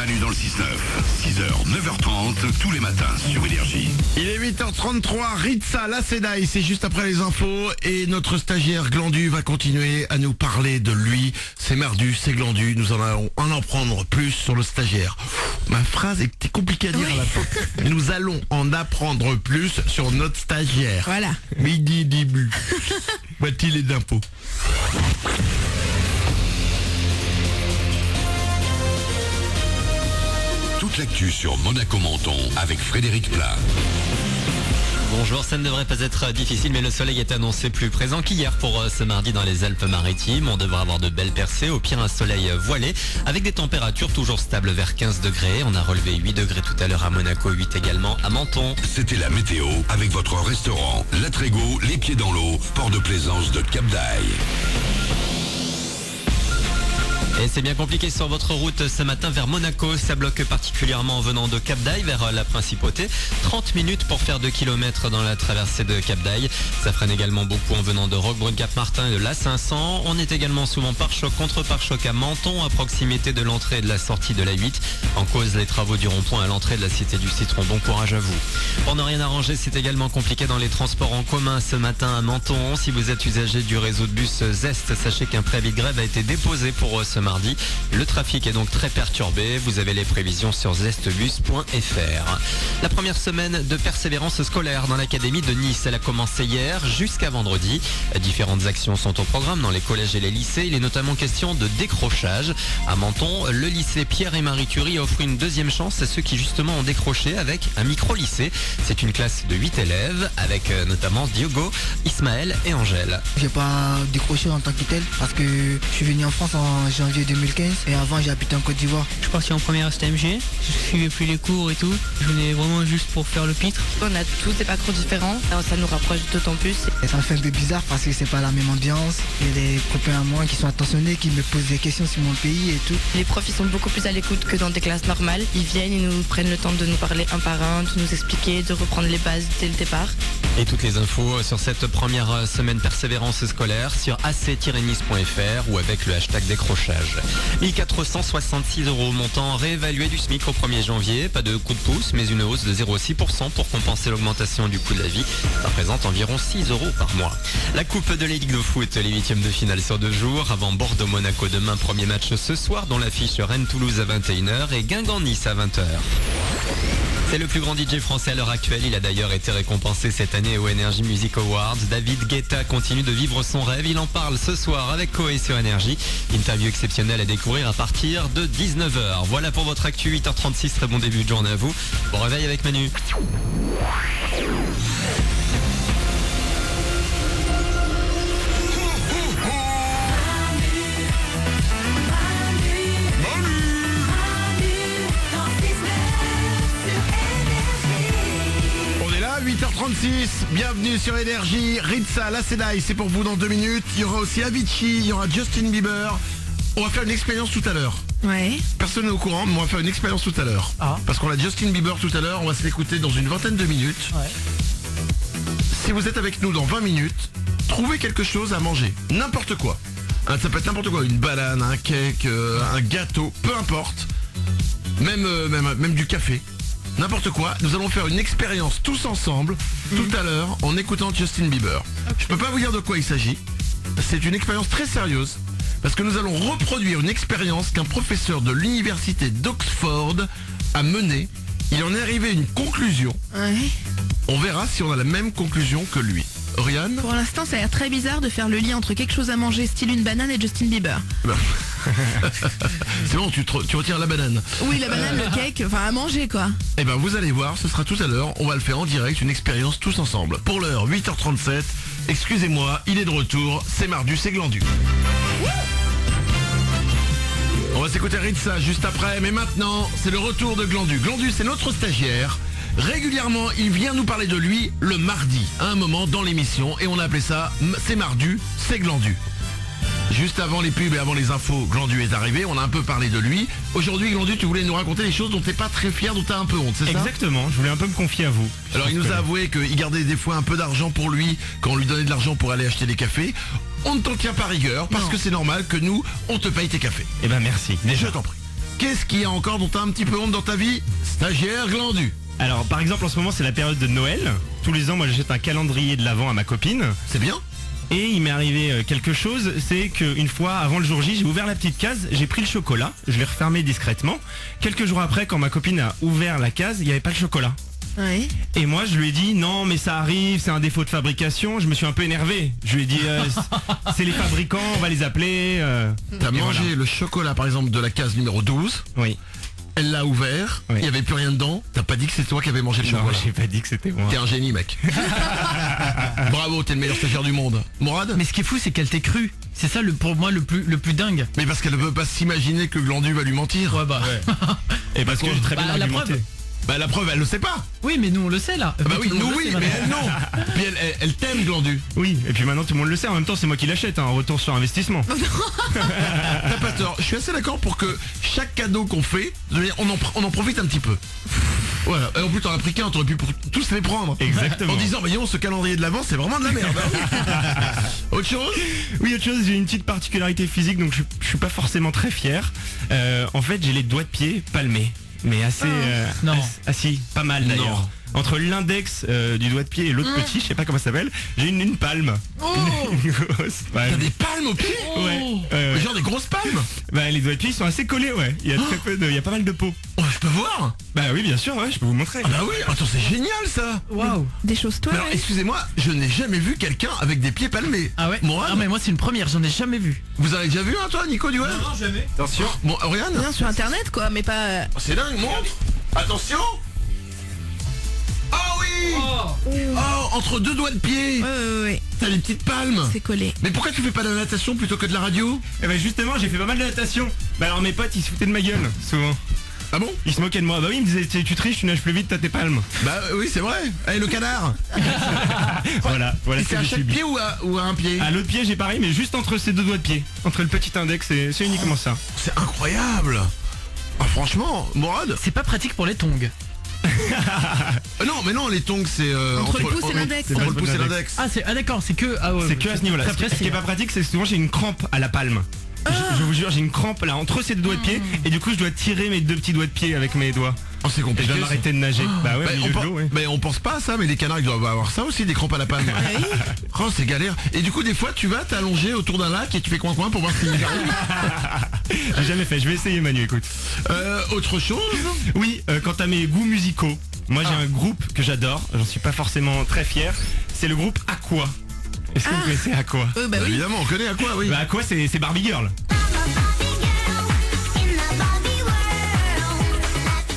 Manu dans le 6-9. 6h, 9h30, tous les matins sur Énergie. Il est 8h33, Ritza, la Sedaï, c'est juste après les infos. Et notre stagiaire Glandu va continuer à nous parler de lui. C'est Mardu, c'est Glandu, nous en allons en apprendre plus sur le stagiaire. Ma phrase était compliquée à dire à la fin. Mais nous allons en apprendre plus sur notre stagiaire. Voilà. Midi début. Voici les impôts. Toute l'actu sur Monaco-Menton avec Frédéric Plat. Bonjour, ça ne devrait pas être difficile, mais le soleil est annoncé plus présent qu'hier pour ce mardi dans les Alpes-Maritimes. On devra avoir de belles percées, au pire un soleil voilé, avec des températures toujours stables vers 15 degrés. On a relevé 8 degrés tout à l'heure à Monaco, 8 également à Menton. C'était la météo avec votre restaurant La Trégo, les pieds dans l'eau, port de plaisance de Cap d'Aille. Et c'est bien compliqué sur votre route ce matin vers Monaco. Ça bloque particulièrement en venant de Cap d'Aille vers la Principauté. 30 minutes pour faire 2 km dans la traversée de Cap d'Aille. Ça freine également beaucoup en venant de Roquebrune-Cap-Martin et de l'A500. On est également souvent pare-choc contre pare-choc à Menton, à proximité de l'entrée et de la sortie de la 8. En cause, les travaux du rond-point à l'entrée de la Cité du Citron. Bon courage à vous. Pour ne rien arranger, c'est également compliqué dans les transports en commun ce matin à Menton. Si vous êtes usager du réseau de bus Zest, sachez qu'un préavis de grève a été déposé pour ce mardi. Le trafic est donc très perturbé. Vous avez les prévisions sur zestbus.fr. La première semaine de persévérance scolaire dans l'académie de Nice, elle a commencé hier jusqu'à vendredi. Différentes actions sont au programme dans les collèges et les lycées. Il est notamment question de décrochage. À Menton, le lycée Pierre et Marie Curie offre une deuxième chance à ceux qui justement ont décroché avec un micro-lycée. C'est une classe de 8 élèves avec notamment Diogo, Ismaël et Angèle. J'ai pas décroché en tant que tel parce que je suis venu en France en janvier 2015 et avant j'ai habité en Côte d'Ivoire. Je suis parti en première STMG, je suivais plus les cours et tout. Je venais vraiment juste pour faire le pitre. On a tous des parcours différents, alors ça nous rapproche d'autant plus. Et ça me fait un peu bizarre parce que c'est pas la même ambiance. Il y a des copains à moi qui sont attentionnés, qui me posent des questions sur mon pays et tout. Les profs ils sont beaucoup plus à l'écoute que dans des classes normales. Ils viennent, ils nous prennent le temps de nous parler un par un, de nous expliquer, de reprendre les bases dès le départ. Et toutes les infos sur cette première semaine persévérance scolaire sur ac-nice.fr ou avec le hashtag décrochage. 1466 € montant réévalué du SMIC au 1er janvier. Pas de coup de pouce, mais une hausse de 0,6% pour compenser l'augmentation du coût de la vie. Ça représente environ 6 € par mois. La Coupe de la Ligue de foot, les 8e de finale sur 2 jours. Avant Bordeaux-Monaco demain, premier match ce soir, dont l'affiche Rennes-Toulouse à 21h et Guingamp-Nice à 20h. C'est le plus grand DJ français à l'heure actuelle. Il a d'ailleurs été récompensé cette année au Energy Music Awards. David Guetta continue de vivre son rêve. Il en parle ce soir avec Koé sur Énergie. Interview exceptionnelle à découvrir à partir de 19h. Voilà pour votre actu, 8h36. Très bon début de journée à vous. Bon réveil avec Manu. On est là, 8h36, bienvenue sur Énergie. Ritza, la Sedaï, c'est pour vous dans 2 minutes. Il y aura aussi Avicii, il y aura Justin Bieber. On va faire une expérience tout à l'heure. Ouais. Personne n'est au courant, mais on va faire une expérience tout à l'heure. Parce qu'on a Justin Bieber tout à l'heure, on va se l'écouter dans une vingtaine de minutes. Si vous êtes avec nous dans 20 minutes, trouvez quelque chose à manger. N'importe quoi. Ça peut être n'importe quoi, une banane, un cake, un gâteau, peu importe. Même du café. N'importe quoi. Nous allons faire une expérience tous ensemble, tout à l'heure, en écoutant Justin Bieber. Je peux pas vous dire de quoi il s'agit. C'est une expérience très sérieuse. Parce que nous allons reproduire une expérience qu'un professeur de l'université d'Oxford a menée. Il en est arrivé à une conclusion. Ouais. On verra si on a la même conclusion que lui. Oriane ? Pour l'instant, ça a l'air très bizarre de faire le lien entre quelque chose à manger, style une banane, et Justin Bieber. C'est bon, tu retires la banane. Oui, la banane, le cake, enfin à manger quoi. Eh ben vous allez voir, ce sera tout à l'heure. On va le faire en direct, une expérience tous ensemble. Pour l'heure, 8h37. Excusez-moi, il est de retour. C'est Mardu, c'est Glandu. On va s'écouter Ritza juste après, mais maintenant, c'est le retour de Glandu. Glandu, c'est notre stagiaire. Régulièrement, il vient nous parler de lui le mardi, à un moment dans l'émission, et on a appelé ça « C'est Mardu, c'est Glandu ». Juste avant les pubs et avant les infos, Glandu est arrivé, on a un peu parlé de lui. Aujourd'hui, Glandu, tu voulais nous raconter des choses dont t'es pas très fier, dont t'as un peu honte, c'est ça? Exactement, je voulais un peu me confier à vous. Alors il nous a avoué qu'il gardait des fois un peu d'argent pour lui quand on lui donnait de l'argent pour aller acheter des cafés. On ne t'en tient pas rigueur parce que c'est normal que nous, on te paye tes cafés. Eh ben merci. Je t'en prie. Qu'est-ce qu'il y a encore dont t'as un petit peu honte dans ta vie? Stagiaire glandu. Alors par exemple en ce moment c'est la période de Noël. Tous les ans moi j'achète un calendrier de l'Avent à ma copine. C'est bien. Et il m'est arrivé quelque chose, c'est qu'une fois avant le jour J, j'ai ouvert la petite case, j'ai pris le chocolat, je l'ai refermé discrètement. Quelques jours après, quand ma copine a ouvert la case, il n'y avait pas le chocolat. Oui. Et moi je lui ai dit non mais ça arrive, c'est un défaut de fabrication. Je me suis un peu énervé. Je lui ai dit c'est les fabricants, on va les appeler. T'as mangé le chocolat par exemple de la case numéro 12. Oui. Elle l'a ouvert, il Oui. n'y avait plus rien dedans. T'as pas dit que c'est toi qui avais mangé le Non, chocolat. j'ai pas dit que c'était moi. T'es un génie mec. Bravo, t'es le meilleur stagiaire du monde. Mourad? Mais ce qui est fou, c'est qu'elle t'ait cru. C'est ça pour moi le plus dingue. Mais parce qu'elle ne peut pas s'imaginer que Glandu va lui mentir. Ouais bah. Et parce que j'ai très bien Bah, la argumenté. preuve. Bah la preuve, elle le sait pas. Oui mais nous on le sait là. Ah bah oui, Tout le monde nous le oui, sait mais maintenant. elle non. Puis elle t'aime Glandu. Oui, et puis maintenant tout le monde le sait. En même temps c'est moi qui l'achète, un retour sur investissement. T'as pas tort. Je suis assez d'accord pour que chaque cadeau qu'on fait, on en profite un petit peu. Voilà. Et en plus t'en as pris qu'un, t'aurais pu tous les prendre. Exactement. En disant, mais ce calendrier de l'avant, c'est vraiment de la merde. Autre chose? Oui, autre chose, j'ai une petite particularité physique, donc je suis pas forcément très fier. En fait, j'ai les doigts de pied palmés, mais assez... Non. si, pas mal d'ailleurs. Non. Entre l'index du doigt de pied et l'autre petit, je sais pas comment ça s'appelle, j'ai une palme. Une grosse palme. T'as des palmes au pied? Ouais. Genre des grosses palmes? Bah les doigts de pied ils sont assez collés, ouais. Il y a très peu de, il y a pas mal de peau. Oh, je peux voir? Bah oui, bien sûr, ouais, je peux vous montrer. Ah bah oui, attends, c'est génial ça. Waouh. Des choses toi. Mais alors, excusez-moi, je n'ai jamais vu quelqu'un avec des pieds palmés. Ah ouais. Mourad, Ah mais moi c'est une première, j'en ai jamais vu. vous en avez déjà vu un toi, Nico Duel? Non jamais. Attention. Bon, Oriane? Bien sur internet quoi, mais pas. C'est dingue, montre. Attention. Oh oui. Oh, entre deux doigts de pied. Ouais. T'as des petites palmes. C'est collé. Mais pourquoi tu fais pas de la natation plutôt que de la radio? Et bah justement, j'ai fait pas mal de natation. Bah alors mes potes ils se foutaient de ma gueule, souvent. Ah bon? Ils se moquaient de moi. Bah oui, ils me disaient tu triches, tu nages plus vite, t'as tes palmes. Bah oui, c'est vrai. Eh, le canard. Voilà Et ce c'est que à j'ai chaque subi. pied ou à un pied? À l'autre pied j'ai pareil, mais juste entre ces deux doigts de pied. Entre le petit index, c'est uniquement ça. C'est incroyable. Ah, franchement, Mourad. C'est pas pratique pour les tongs. Non, mais non, les tongs c'est Entre le pouce et l'index. Entre le pouce et l'index. Ah d'accord, c'est que ouais, C'est que à ce niveau-là. très Ce qui précis, est pas pratique, c'est que souvent j'ai une crampe à la palme. Je vous jure, j'ai une crampe là entre ces deux doigts de pied et du coup je dois tirer mes deux petits doigts de pied avec mes doigts. Oh, c'est Et je compliqué. dois m'arrêter de nager. Bah ouais, Bah, au on, milieu de pen- l'eau, ouais. mais on pense pas à ça, mais les canards ils doivent avoir ça aussi, des crampes à la palme. Oh, c'est galère. Et du coup, des fois, tu vas t'allonger autour d'un lac et tu fais coin-coin pour voir si j'arrive. J'ai jamais fait, je vais essayer Manu, écoute. Autre chose? Oui, quant à mes goûts musicaux, moi j'ai un groupe que j'adore, j'en suis pas forcément très fier, c'est le groupe Aqua. Est-ce que vous connaissez Aqua? Bah oui. Évidemment, on connaît à quoi, oui. Bah Aqua c'est Barbie Girl.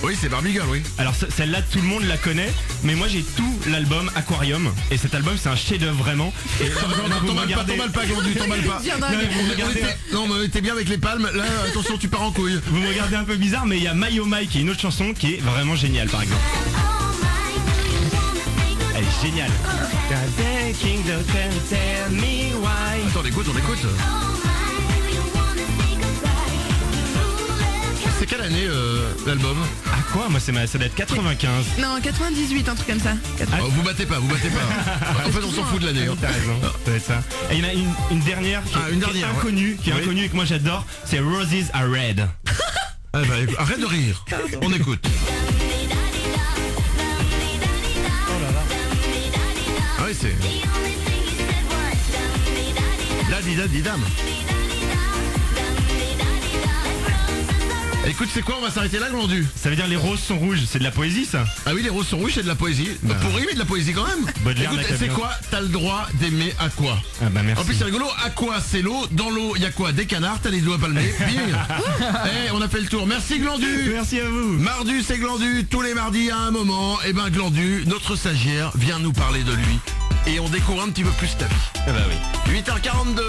Oui, c'est Barbie Girl, oui. Alors celle-là tout le monde la connaît, mais moi j'ai tout l'album Aquarium et cet album c'est un chef-d'œuvre vraiment. Et T'emballes pas, Glandu, t'emballes pas. Viens Non, d'un- mais vous me regardez, Non, mais t'es bien avec les palmes. Là, attention, tu pars en couille. vous me regardez un peu bizarre, mais il y a My Oh My qui est une autre chanson qui est vraiment géniale par exemple. Elle est géniale. Attends, on écoute. C'est quelle année l'album? Aqua, moi ça doit être 95. Non, 98, un truc comme ça. Oh, vous battez pas. En fait, on s'en fout de l'année. Hein. T'as raison, ça doit être ça. Et il y en a une dernière qui est, Une qui est dernière, inconnue, Oui. et que moi j'adore, c'est Roses Are Red. Ah bah, écoute, arrête de rire. On écoute. Ah oui, c'est... Dame. Écoute, c'est quoi? On va s'arrêter là, Glandu. Ça veut dire les roses sont rouges, c'est de la poésie ça. Ah oui, les roses sont rouges, c'est de la poésie. Pourri, mais de la poésie quand même. Baudelaire Écoute, n'a c'est qu'à quoi? T'as le droit d'aimer à quoi? Ah bah merci. En plus, c'est rigolo. À quoi? C'est l'eau. Dans l'eau, il y a quoi? Des canards. T'as les doigts palmés. Bing. On a fait le tour. Merci, Glandu. Merci à vous. Mardus et Glandu, tous les mardis à un moment. Et ben Glandu, notre stagiaire, vient nous parler de lui. Et on découvre un petit peu plus ta vie. Ah bah oui. 8h42.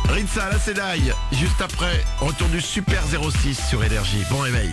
Ritza, la Sédaille. Juste après, retour du Super 06 sur Énergie. Bon réveil.